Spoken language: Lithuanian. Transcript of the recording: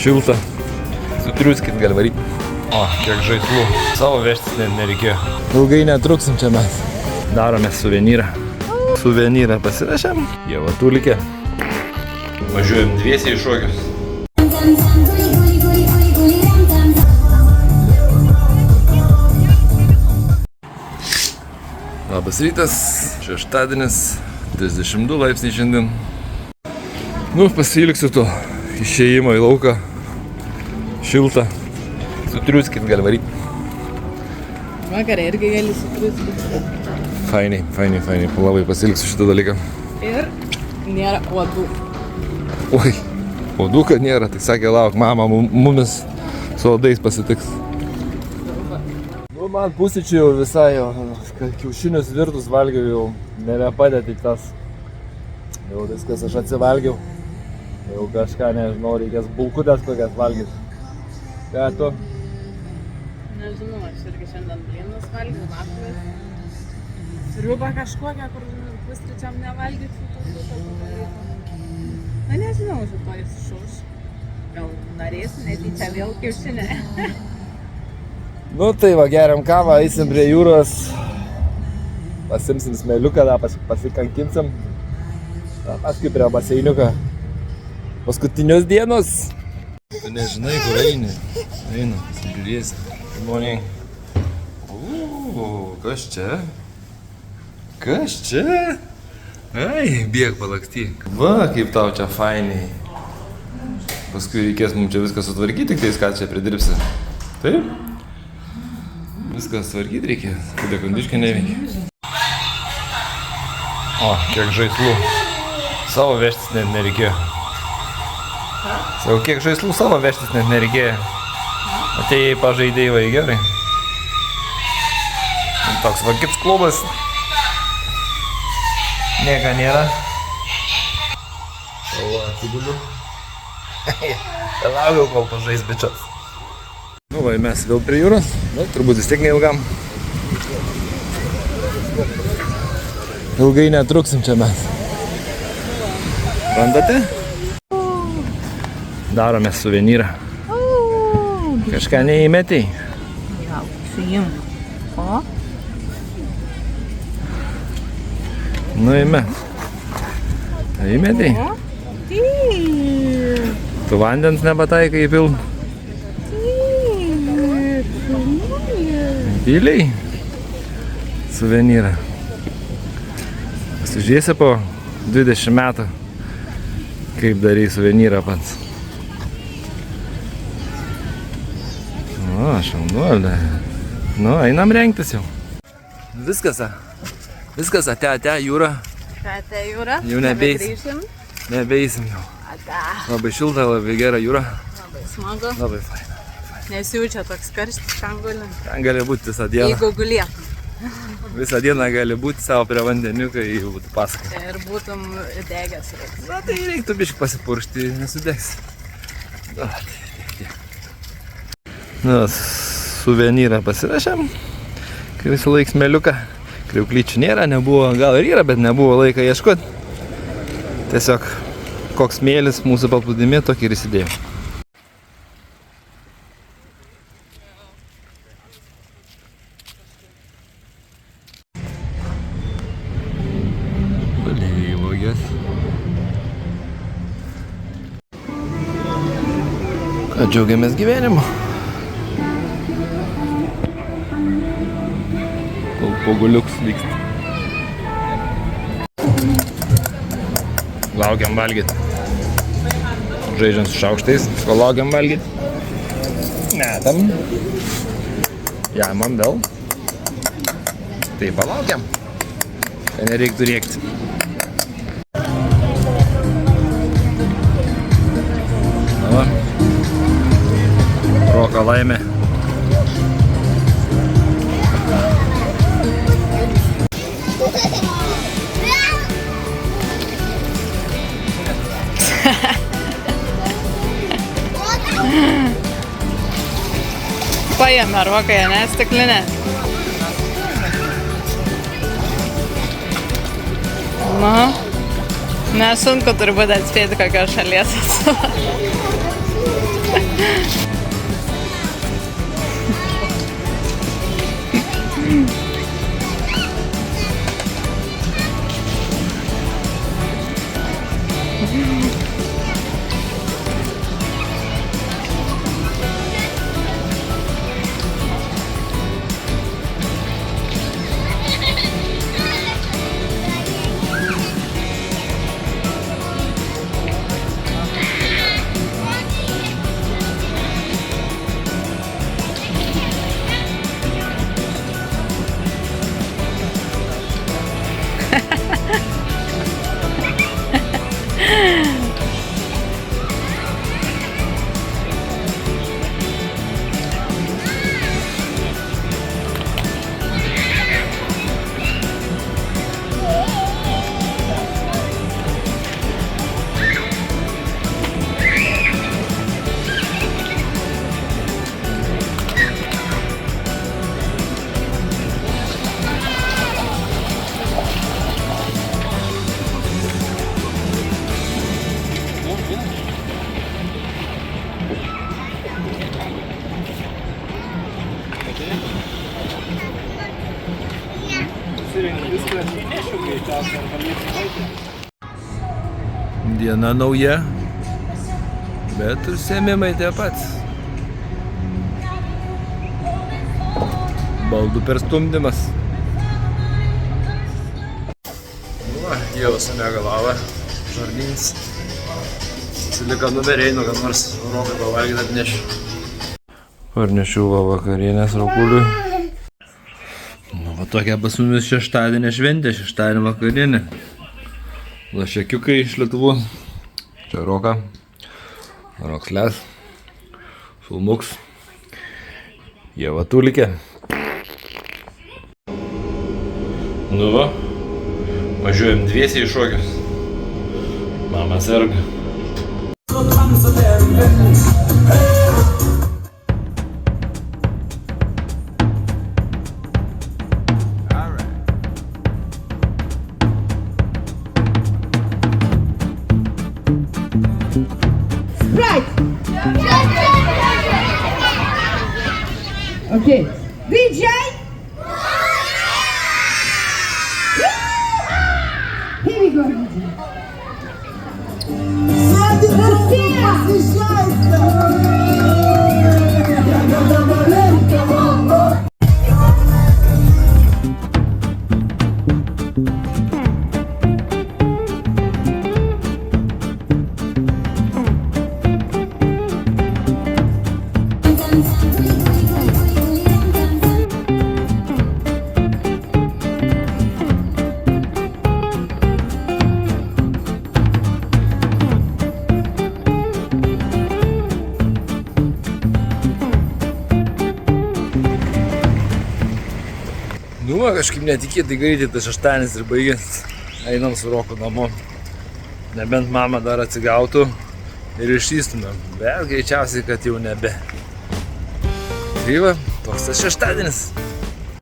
šilta. Sutriuskit gali varyti. O, kiek žaislų. Savo vežtis net nereikėjo. Ilgai netruksim čia mes. Darome suvenyrą. Suvenyrą pasirašėm. Jau atulikė. Važiuojam dviesiai į šokius. Labas rytas, šeštadienis, 32 laipsniai šiandien. Nu, pasiilgsiu to išėjimo į lauką. Šilta. Sutriuskit gali varyti. Vakarą irgi gali sutriuskit. Fainiai. Labai pasiilgsiu šitą dalyką. Ir nėra uodų. Oi, uodų kad nėra, tai sakė, lauk, mama mumis su uodais pasitiks. Nu, man pusryčių jau visai jau, kiaušinius virtus valgiau jau, nebepadėti tas. Jau viskas, aš atsivalgiau. Jau kažką, nežinau, reikės bulkutės kokias valgyti. Ką tu? Nežinau, aš irgi šiandien blynus valgiau, vakarus. Sriubą kažkokią, kur pusryčiam nevalgyti. Na, nežinau, šito iššauš. Gal norėsiu netyčia vėl kiaušinę. Nu tai va, geriam kavą, eisim prie jūros. Pasimsim smėliuką, pasikankinsim. Paskui prie baseiniuką. Paskutinios dienos. Tu nežinai, kur eini. Eina, pasižiūrėsi. Žmonėj. Kas čia? Kas čia? Ai, bėg palakstyk. Va, kaip tau čia fainiai. Paskui reikės mums čia viską sutvarkyti, tik tais ką čia pridirbsi. Taip? Viską sutvarkyti reikės, kada kondiškai neveikia. O, kiek žaislų. Savo vežtis net nereikėjo. Sakau, kiek žaislų savo vežtis net nereikėjo. Atėjai pažaidėjai vai gerai. Toks va kips klubas. Nieka nėra. O, atsiguliu. Laukiau, kol pažais bičias. Nu va, mes vėl prie jūros, bet turbūt vis tiek neilgam. Ilgai netruksim čia mes. Randate? Darome suvenyrą. Kažką neįmetei? Gal, suim. O? Nu, įmet. Įmetei? Tu vandens nepataikai įpil? Įpiliai? Suvenyrą. Pasižiūrėsi po 20 metų, kaip darai suvenyrą pats. O, šaunuolė. Nu, einam rengtis jau. Viskas, ate jūra. Ate jūra? Jau nebeisim. Nebeisim jau. Ate. Labai šilta, labai gera jūra. Labai smagu. Labai faina. Nesijaučia toks karštis, ten guli. Ten gali būti visą dieną. Jeigu gulėtum. Visą dieną gali būti savo prie vandeniukai, jau būtų pasaka. Ir būtum degęs. Na, tai reiktų biškį pasipuršti, nesudegs. Na, suvenyrą pasirašėm. Kai visą laiką smėliuką. Kriauklyčių nėra, nebuvo, gal ir yra, bet nebuvo laiko ieškoti. Tiesiog koks smėlis mūsų paplūdimį, tokį ir įsidėjau. Alyvuogės. Ką džiaugiamės gyvenimu. Kol poguliuks vyksta. Laukiam valgyti. Žaidžiam su šaukštais, kol laukiam valgyti. Metam. Jamam vėl. Tai palaukiam. Kad nereiktų rėkti. Na, roka laimė. Paėmė rokai, ne, stiklinę. Na, nesunku turbūt atspėti kokios šalies atstovas. Diena nauja, bet ir sėmimai tie pats. Baldų perstumdymas. Va, jau sumega lava, žardyns. Susilika numeriai, nu kad nors rokai pavalgyti atnešiu. Parnešiu va vakarienės Rokuliui. Nu, va tokia pas mumis šeštadienė šventė, šeštadienė vakarienė. Lašekiukai iš Lietuvos. Čia Roka. Roksles. Filmuks. Ieva Tulikė. Nu va. Važiuojam dviesiai į šokius. Mama serga. Okay. DJ. Here we go. Nu, kažkaip netikėtai greitai tas šeštadienis ir baigės. Einam su Roku namo. Nebent mama dar atsigautų ir išsistumėm. Bet greičiausiai, kad jau nebe. Tai va, toks tas šeštadienis.